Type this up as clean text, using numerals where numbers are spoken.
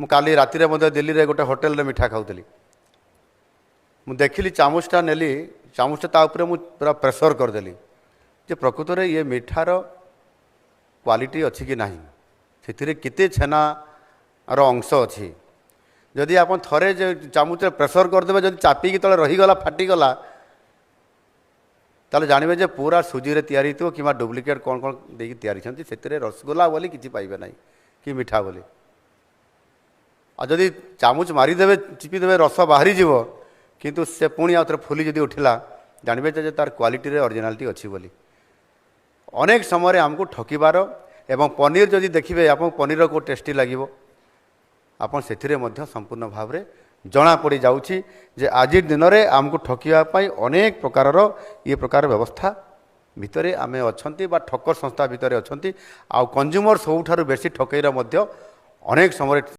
ମୁଁ କାଲି ରାତିରେ ମଧ୍ୟ ଦିଲ୍ଲୀରେ ଗୋଟେ ହୋଟେଲରେ ମିଠା ଖାଉଥିଲି। ମୁଁ ଦେଖିଲି ଚାମଚଟା ନେଲି, ଚାମଚଟା ତା ଉପରେ ମୁଁ ପୁରା ପ୍ରେସର କରିଦେଲି ଯେ ପ୍ରକୃତରେ ଇଏ ମିଠାର କ୍ୱାଲିଟି ଅଛି କି ନାହିଁ, ସେଥିରେ କେତେ ଛେନାର ଅଂଶ ଅଛି। ଯଦି ଆପଣ ଥରେ ଯେ ଚାମଚରେ ପ୍ରେସର କରିଦେବେ, ଯଦି ଚାପିକି ତଳେ ରହିଗଲା, ଫାଟିଗଲା, ତାହେଲେ ଜାଣିବେ ଯେ ପୁରା ସୁଜିରେ ତିଆରି ହେଇଥିବ କିମ୍ବା ଡୁପ୍ଲିକେଟ୍ କ'ଣ କ'ଣ ଦେଇକି ତିଆରି ହେଇଛନ୍ତି। ସେଥିରେ ରସଗୋଲା ବୋଲି କିଛି ପାଇବେ ନାହିଁ କି ମିଠା ବୋଲି। ଆଉ ଯଦି ଚାମଚ ମାରିଦେବେ, ଚିପିଦେବେ, ରସ ବାହାରିଯିବ, କିନ୍ତୁ ସେ ପୁଣି ଆଉ ଥରେ ଫୁଲି ଯଦି ଉଠିଲା, ଜାଣିବେ ଯେ ତାର କ୍ୱାଲିଟିରେ ଅରିଜିନାଲିଟି ଅଛି ବୋଲି। ଅନେକ ସମୟରେ ଆମକୁ ଠକିବାର, ଏବଂ ପନିର ଯଦି ଦେଖିବେ ଆପଣଙ୍କୁ ପନିରର କେଉଁ ଟେଷ୍ଟି ଲାଗିବ, ଆପଣ ସେଥିରେ ମଧ୍ୟ ସମ୍ପୂର୍ଣ୍ଣ ଭାବରେ ଜଣାପଡ଼ିଯାଉଛି ଯେ ଆଜିର ଦିନରେ ଆମକୁ ଠକିବା ପାଇଁ ଅନେକ ପ୍ରକାରର ଇଏ ପ୍ରକାର ବ୍ୟବସ୍ଥା ଭିତରେ ଆମେ ଅଛନ୍ତି ବା ଠକ ସଂସ୍ଥା ଭିତରେ ଅଛନ୍ତି। ଆଉ କଞ୍ଜ୍ୟୁମର ସବୁଠାରୁ ବେଶୀ ଠକେଇର ମଧ୍ୟ ଅନେକ ସମୟରେ